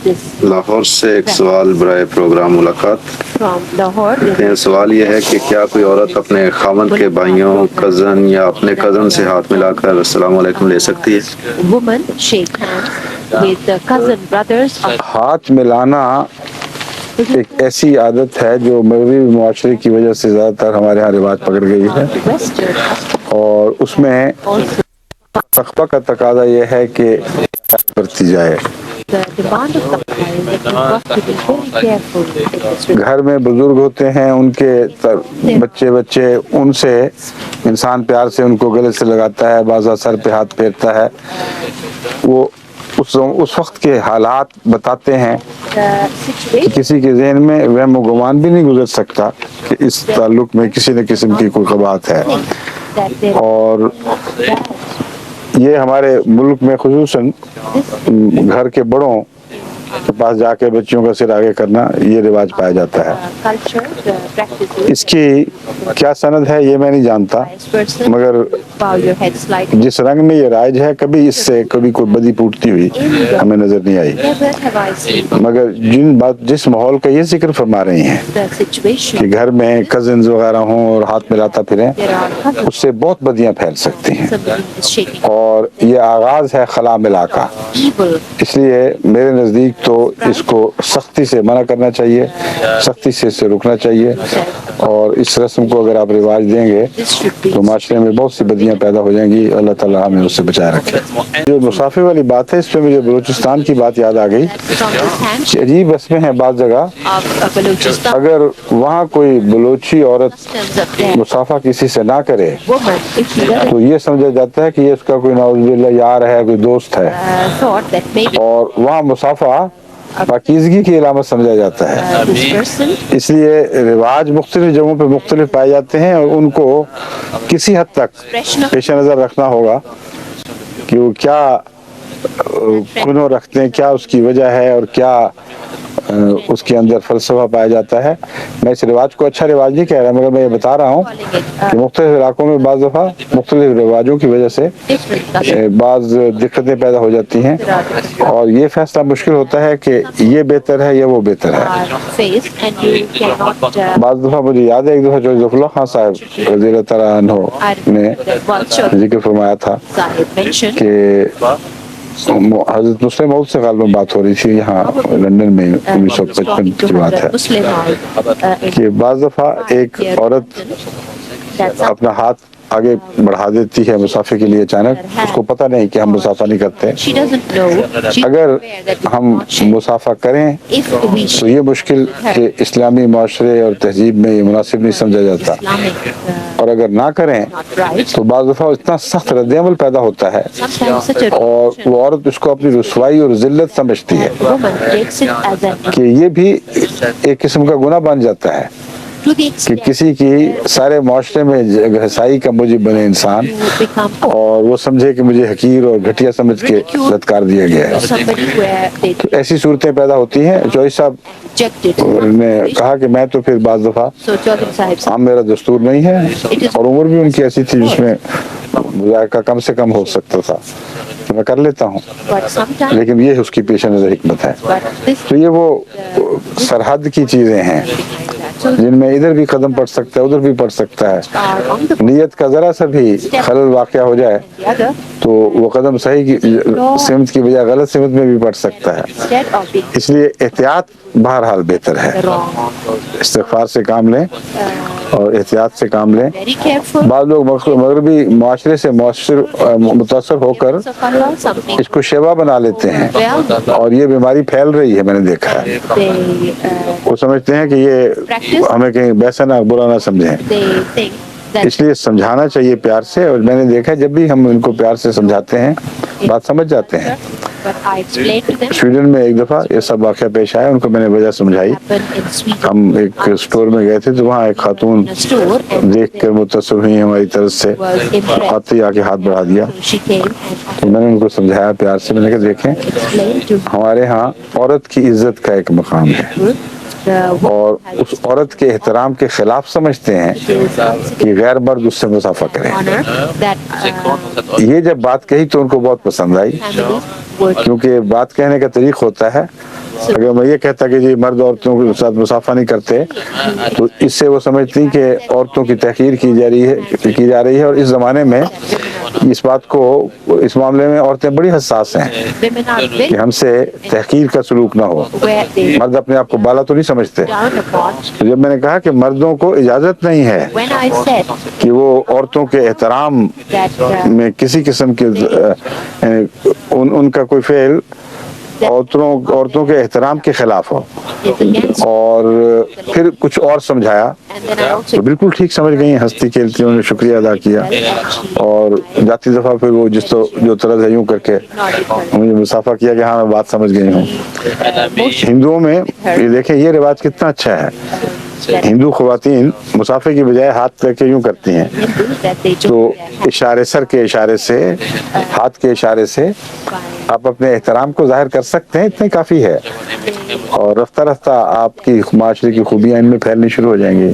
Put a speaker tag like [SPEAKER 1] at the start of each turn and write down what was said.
[SPEAKER 1] لاہور سے ایک سوال برائے پروگرام ملاقات کہتے ہیں، سوال یہ ہے کہ کیا کوئی عورت اپنے خاوند کے بھائیوں، کزن یا اپنے کزن سے ہاتھ ملا کر السلام علیکم لے سکتی ہے؟
[SPEAKER 2] ہاتھ ملانا ایک ایسی عادت ہے جو مغربی معاشرے کی وجہ سے زیادہ تر ہمارے یہاں رواج پکڑ گئی ہے، اور اس میں تقویٰ کا تقاضا یہ ہے کہ برتی جائے۔ گھر میں بزرگ ہوتے ہیں، ان کے بچے ان سے انسان پیار سے ان کو گلے سے لگاتا ہے، بعض سر پہ ہاتھ پھیرتا ہے، وہ اس وقت کے حالات بتاتے ہیں کہ کسی کے ذہن میں وہم و گمان بھی نہیں گزر سکتا کہ اس تعلق میں کسی نہ قسم کی کوئی قباحت ہے۔ اور یہ ہمارے ملک میں خصوصاً گھر کے بڑوں کے پاس جا کے بچوں کا سر آگے کرنا یہ رواج پایا جاتا ہے۔ اس کی کیا سند ہے یہ میں نہیں جانتا، مگر جس رنگ میں یہ رائج ہے کبھی اس سے کبھی کوئی بدی پوٹتی ہوئی ہمیں نظر نہیں آئی، مگر جس ماحول کا یہ ذکر فرما رہی ہیں کہ گھر میں کزنز وغیرہ ہوں اور ہاتھ ملاتا پھریں، اس سے بہت بدیاں پھیل سکتی ہیں، اور یہ آغاز ہے خلا ملا کا۔ اس لیے میرے نزدیک تو اس کو سختی سے منع کرنا چاہیے، سختی سے اسے روکنا چاہیے، اور اس رسم کو اگر آپ رواج دیں گے تو معاشرے میں بہت سی بدیاں پیدا ہو جائیں گی۔ اللہ تعالیٰ ہمیں اس سے بچائے رکھے۔ جو مسافے والی بات ہے، اس پہ مجھے بلوچستان کی بات یاد آ گئی کہ عجیب رسمیں ہیں بعض جگہ، اگر وہاں کوئی بلوچی عورت مسافہ کسی سے نہ کرے تو یہ سمجھا جاتا ہے کہ یہ اس کا کوئی نعوذ باللہ یار ہے، کوئی دوست ہے، اور وہاں مسافہ پاکیزگی کی علامت سمجھا جاتا ہے۔ اس لیے رواج مختلف جگہوں پہ مختلف پائے جاتے ہیں، اور ان کو کسی حد تک پیش نظر رکھنا ہوگا کہ وہ کیا کنو رکھتے ہیں، کیا اس کی وجہ ہے، اور کیا اس کے اندر فلسفہ پایا جاتا ہے۔ میں اس رواج کو اچھا رواج نہیں کہہ رہا، مگر میں یہ بتا رہا ہوں کہ مختلف علاقوں میں بعض دفعہ مختلف رواجوں کی وجہ سے بعض دقتیں پیدا ہو جاتی ہیں، اور یہ فیصلہ مشکل ہوتا ہے کہ یہ بہتر ہے یا وہ بہتر ہے۔ بعض دفعہ مجھے یاد ہے ایک دفعہ جو ظفر اللہ خان صاحب رضی اللہ تعالیٰ عنہ نے ذکر فرمایا تھا کہ حضرت مسلم موعود سے غالباً بات ہو رہی تھی یہاں لندن میں 1955 کی بات ہے، کہ بعض دفعہ ایک عورت اپنا ہاتھ آگے بڑھا دیتی ہے مسافے کے لیے اچانک، اس کو پتہ نہیں کہ ہم مسافہ نہیں کرتے۔ اگر ہم مسافہ کریں تو یہ مشکل کہ اسلامی معاشرے اور تہذیب میں یہ مناسب نہیں سمجھا جاتا، اور اگر نہ کریں تو بعض دفعہ اتنا سخت رد عمل پیدا ہوتا ہے، اور وہ عورت اس کو اپنی رسوائی اور ذلت سمجھتی ہے کہ یہ بھی ایک قسم کا گناہ بن جاتا ہے کہ کسی کی سارے معاشرے میں گھسائی کا موجب بنے انسان، اور وہ سمجھے کہ مجھے حقیر اور گھٹیا سمجھ کے لتکار دیا گیا ہے۔ تو ایسی صورتیں پیدا ہوتی ہیں۔ چوہدری صاحب نے کہا کہ میں تو پھر بعض دفعہ عام میرا دستور نہیں ہے، اور عمر بھی ان کی ایسی تھی جس میں مذائقہ کم سے کم ہو سکتا تھا، تو میں کر لیتا ہوں، لیکن یہ اس کی پیش نظر حکمت ہے۔ تو یہ وہ سرحد کی چیزیں ہیں جن میں ادھر بھی قدم پڑ سکتا ہے، ادھر بھی پڑ سکتا ہے۔ نیت کا ذرا سا بھی خلل واقع ہو جائے تو وہ قدم صحیح کی سمت کی بجائے غلط سمت میں بھی پڑ سکتا ہے۔ اس لیے احتیاط بہرحال بہتر ہے، استغفار سے کام لیں اور احتیاط سے کام لیں۔ بعض لوگ مغربی معاشرے سے متاثر ہو کر اس کو شیوا بنا لیتے ہیں، اور یہ بیماری پھیل رہی ہے، میں نے دیکھا ہے۔ وہ سمجھتے ہیں کہ یہ ہمیں کہیں ویسا نہ برا نہ سمجھیں، اس لیے سمجھانا چاہیے پیار سے، اور میں نے دیکھا جب بھی ہم ان کو پیار سے سمجھاتے ہیں بات سمجھ جاتے ہیں۔ سویڈن میں ایک دفعہ یہ سب واقعہ پیش آیا، ان کو میں نے وجہ سمجھائی۔ ہم ایک اسٹور میں گئے تھے تو وہاں ایک خاتون دیکھ کر متاثر ہوئی ہماری طرف سے، آتے ہی آ کے ہاتھ بڑھا دیا، تو میں نے ان کو سمجھایا پیار سے، میں نے کہا دیکھیں ہمارے ہاں عورت کی عزت کا ایک مقام ہے، اور اس عورت کے احترام کے خلاف سمجھتے ہیں کہ غیر مرد اس سے مسافہ کرے۔ یہ جب بات کہی تو ان کو بہت پسند آئی، کیونکہ بات کہنے کا طریق ہوتا ہے. اگر میں یہ کہتا کہ جی مرد عورتوں کے ساتھ مصافحہ نہیں کرتے تو اس سے وہ سمجھتی کہ عورتوں کی تحقیر کی جا رہی ہے اور اس زمانے میں اس بات کو اس معاملے میں عورتیں بڑی حساس ہیں کہ ہم سے تحقیر کا سلوک نہ ہو. مرد اپنے آپ کو بالا تو نہیں سمجھتے. تو جب میں نے کہا کہ مردوں کو اجازت نہیں ہے کہ وہ عورتوں کے احترام میں کسی قسم کے ان کا کوئی فعل عورتوں کے احترام کے خلاف ہو, اور پھر کچھ اور سمجھایا تو بالکل ٹھیک سمجھ گئی, ہنستی کھیلتی انہوں نے شکریہ ادا کیا, اور جاتی دفعہ پھر وہ جو طرز ہے یوں کر کے مجھے مصافحہ کیا کہ ہاں میں بات سمجھ گئی ہوں. ہندوؤں میں یہ دیکھیں یہ رواج کتنا اچھا ہے. ہندو خواتین مصافحے کی بجائے ہاتھ کر کے یوں کرتی ہیں, تو اشارے سر کے اشارے سے ہاتھ کے اشارے سے آپ اپنے احترام کو ظاہر کر سکتے ہیں, اتنے کافی ہے, اور رفتہ رفتہ آپ کی معاشرے کی خوبیاں ان میں پھیلنی شروع ہو جائیں گی.